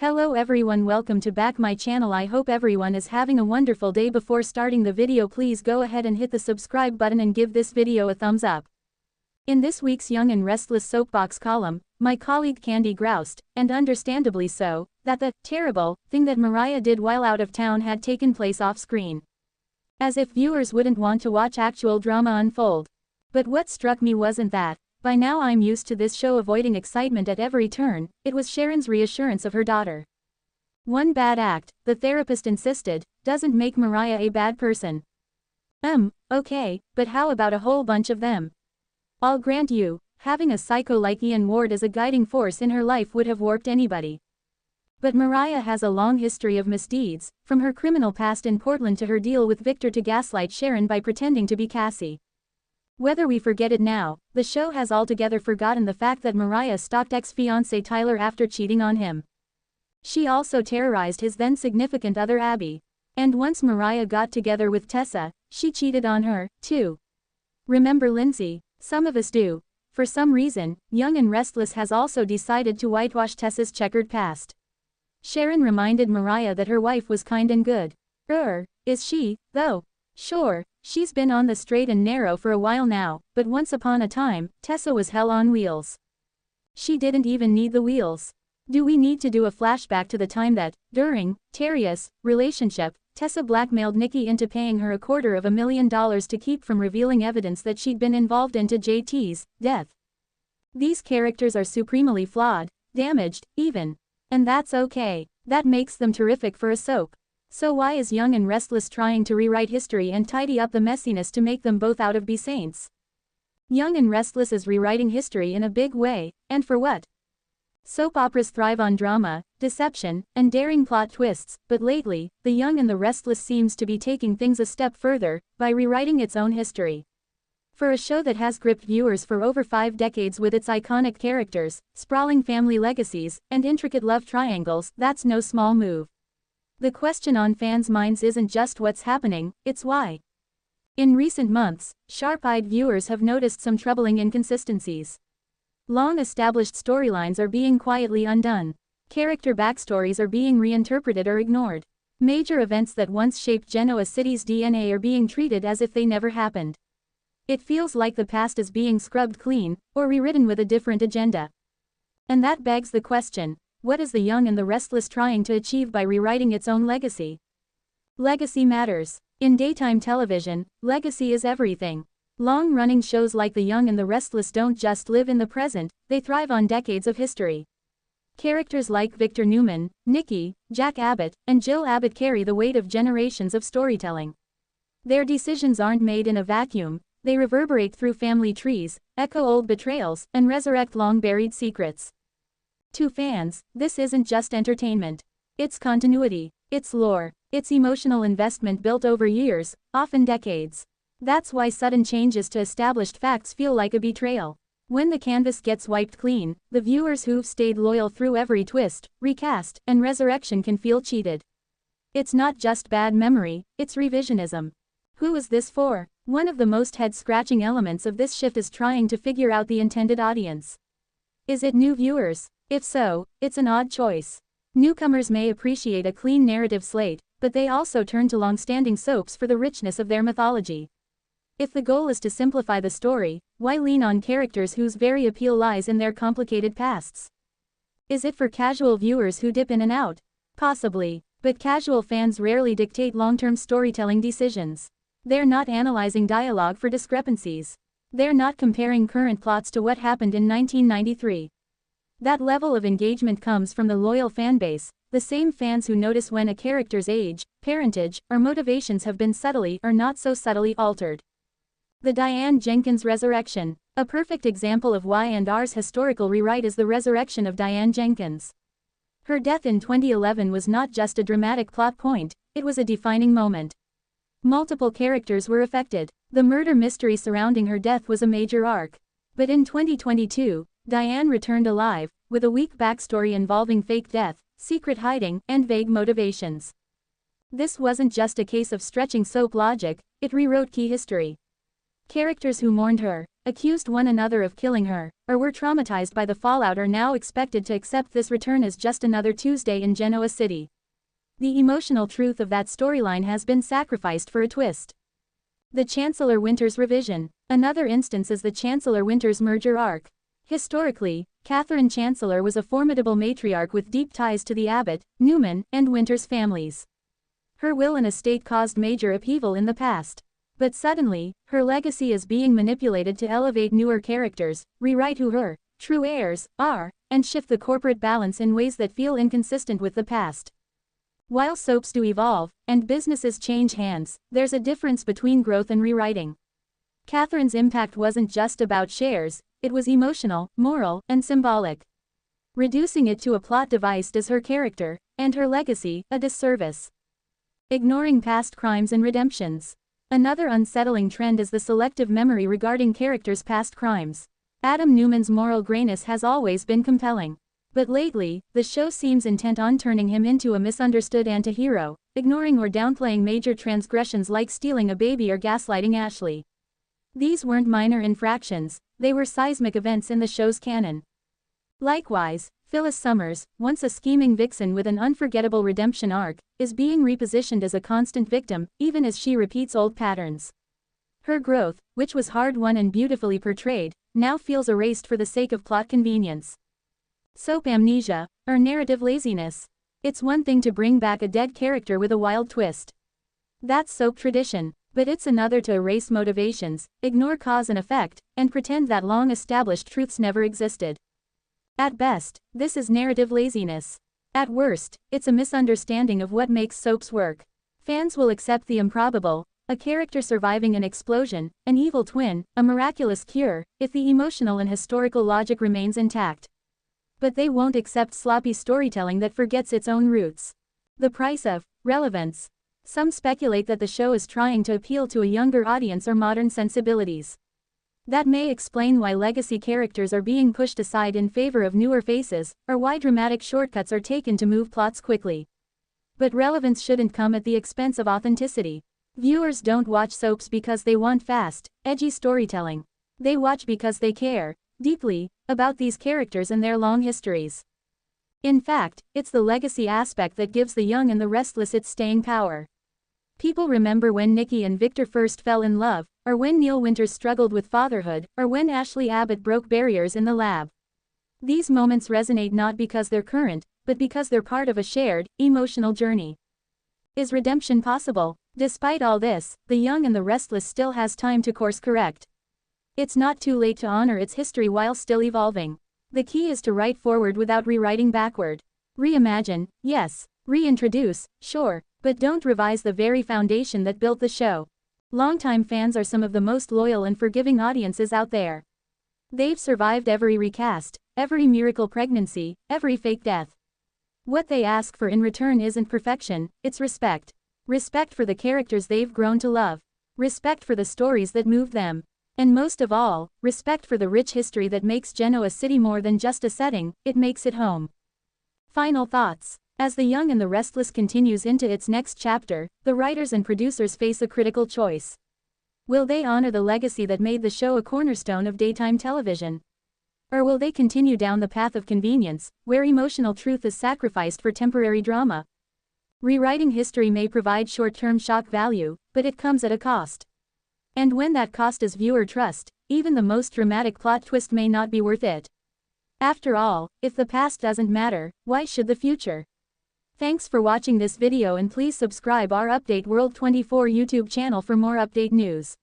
Hello everyone, welcome to back my channel. I hope everyone is having a wonderful day. Before starting the video, please go ahead and hit the subscribe button and give this video a thumbs up. In this week's Young and Restless soapbox column, my colleague Candy groused, and understandably so, that the terrible thing that Mariah did while out of town had taken place off screen. As if viewers wouldn't want to watch actual drama unfold. But what struck me wasn't that. By now I'm used to this show avoiding excitement at every turn. It was Sharon's reassurance of her daughter. One bad act, the therapist insisted, doesn't make Mariah a bad person. Okay, but how about a whole bunch of them? I'll grant you, having a psycho like Ian Ward as a guiding force in her life would have warped anybody. But Mariah has a long history of misdeeds, from her criminal past in Portland to her deal with Victor to gaslight Sharon by pretending to be Cassie. Whether we forget it now, the show has altogether forgotten the fact that Mariah stalked ex-fiancé Tyler after cheating on him. She also terrorized his then-significant other Abby. And once Mariah got together with Tessa, she cheated on her, too. Remember Lindsay? Some of us do. For some reason, Young and Restless has also decided to whitewash Tessa's checkered past. Sharon reminded Mariah that her wife was kind and good. Is she, though? Sure, she's been on the straight and narrow for a while now, but once upon a time, Tessa was hell on wheels. She didn't even need the wheels. Do we need to do a flashback to the time that, during Terrius' relationship, Tessa blackmailed Nikki into paying her $250,000 to keep from revealing evidence that she'd been involved into JT's death? These characters are supremely flawed, damaged, even. And that's okay. That makes them terrific for a soap. So why is Young and Restless trying to rewrite history and tidy up the messiness to make them both out of be saints? Young and Restless is rewriting history in a big way, and for what? Soap operas thrive on drama, deception, and daring plot twists, but lately, The Young and the Restless seems to be taking things a step further, by rewriting its own history. For a show that has gripped viewers for over 5 decades with its iconic characters, sprawling family legacies, and intricate love triangles, that's no small move. The question on fans' minds isn't just what's happening, it's why. In recent months, sharp-eyed viewers have noticed some troubling inconsistencies. Long-established storylines are being quietly undone. Character backstories are being reinterpreted or ignored. Major events that once shaped Genoa City's DNA are being treated as if they never happened. It feels like the past is being scrubbed clean, or rewritten with a different agenda. And that begs the question. What is The Young and the Restless trying to achieve by rewriting its own legacy? Legacy matters. In daytime television, legacy is everything. Long-running shows like The Young and the Restless don't just live in the present, they thrive on decades of history. Characters like Victor Newman, Nikki, Jack Abbott, and Jill Abbott carry the weight of generations of storytelling. Their decisions aren't made in a vacuum, they reverberate through family trees, echo old betrayals, and resurrect long-buried secrets. To fans, this isn't just entertainment. It's continuity, it's lore, it's emotional investment built over years, often decades. That's why sudden changes to established facts feel like a betrayal. When the canvas gets wiped clean, the viewers who've stayed loyal through every twist, recast, and resurrection can feel cheated. It's not just bad memory, it's revisionism. Who is this for? One of the most head-scratching elements of this shift is trying to figure out the intended audience. Is it new viewers? If so, it's an odd choice. Newcomers may appreciate a clean narrative slate, but they also turn to long-standing soaps for the richness of their mythology. If the goal is to simplify the story, why lean on characters whose very appeal lies in their complicated pasts? Is it for casual viewers who dip in and out? Possibly, but casual fans rarely dictate long-term storytelling decisions. They're not analyzing dialogue for discrepancies. They're not comparing current plots to what happened in 1993. That level of engagement comes from the loyal fanbase, the same fans who notice when a character's age, parentage, or motivations have been subtly or not so subtly altered. The Diane Jenkins resurrection. A perfect example of Y&R's historical rewrite is the resurrection of Diane Jenkins. Her death in 2011 was not just a dramatic plot point, it was a defining moment. Multiple characters were affected. The murder mystery surrounding her death was a major arc. But in 2022, Diane returned alive, with a weak backstory involving fake death, secret hiding, and vague motivations. This wasn't just a case of stretching soap logic, it rewrote key history. Characters who mourned her, accused one another of killing her, or were traumatized by the fallout are now expected to accept this return as just another Tuesday in Genoa City. The emotional truth of that storyline has been sacrificed for a twist. The Chancellor Winters revision. Another instance is the Chancellor Winters merger arc. Historically, Catherine Chancellor was a formidable matriarch with deep ties to the Abbott, Newman, and Winters families. Her will and estate caused major upheaval in the past. But suddenly, her legacy is being manipulated to elevate newer characters, rewrite who her true heirs are, and shift the corporate balance in ways that feel inconsistent with the past. While soaps do evolve, and businesses change hands, there's a difference between growth and rewriting. Catherine's impact wasn't just about shares, it was emotional, moral, and symbolic. Reducing it to a plot device does her character, and her legacy, a disservice. Ignoring past crimes and redemptions. Another unsettling trend is the selective memory regarding characters' past crimes. Adam Newman's moral grayness has always been compelling. But lately, the show seems intent on turning him into a misunderstood anti-hero, ignoring or downplaying major transgressions like stealing a baby or gaslighting Ashley. These weren't minor infractions, they were seismic events in the show's canon. Likewise, Phyllis Summers, once a scheming vixen with an unforgettable redemption arc, is being repositioned as a constant victim, even as she repeats old patterns. Her growth, which was hard-won and beautifully portrayed, now feels erased for the sake of plot convenience. Soap amnesia, or narrative laziness. It's one thing to bring back a dead character with a wild twist. That's soap tradition, but it's another to erase motivations, ignore cause and effect, and pretend that long-established truths never existed. At best, this is narrative laziness. At worst, it's a misunderstanding of what makes soaps work. Fans will accept the improbable, a character surviving an explosion, an evil twin, a miraculous cure, if the emotional and historical logic remains intact. But they won't accept sloppy storytelling that forgets its own roots. The price of relevance. Some speculate that the show is trying to appeal to a younger audience or modern sensibilities. That may explain why legacy characters are being pushed aside in favor of newer faces, or why dramatic shortcuts are taken to move plots quickly. But relevance shouldn't come at the expense of authenticity. Viewers don't watch soaps because they want fast, edgy storytelling. They watch because they care, deeply, about these characters and their long histories. In fact, it's the legacy aspect that gives The Young and the Restless its staying power. People remember when Nikki and Victor first fell in love, or when Neil Winters struggled with fatherhood, or when Ashley Abbott broke barriers in the lab. These moments resonate not because they're current, but because they're part of a shared, emotional journey. Is redemption possible? Despite all this, The Young and the Restless still has time to course correct. It's not too late to honor its history while still evolving. The key is to write forward without rewriting backward. Reimagine, yes. Reintroduce, sure, but don't revise the very foundation that built the show. Longtime fans are some of the most loyal and forgiving audiences out there. They've survived every recast, every miracle pregnancy, every fake death. What they ask for in return isn't perfection, it's respect. Respect for the characters they've grown to love. Respect for the stories that moved them. And most of all, respect for the rich history that makes Genoa City more than just a setting, it makes it home. Final thoughts. As The Young and the Restless continues into its next chapter, the writers and producers face a critical choice. Will they honor the legacy that made the show a cornerstone of daytime television? Or will they continue down the path of convenience, where emotional truth is sacrificed for temporary drama? Rewriting history may provide short-term shock value, but it comes at a cost. And when that cost is viewer trust, even the most dramatic plot twist may not be worth it. After all, if the past doesn't matter, why should the future? Thanks for watching this video and please subscribe our Update World 24 YouTube channel for more update news.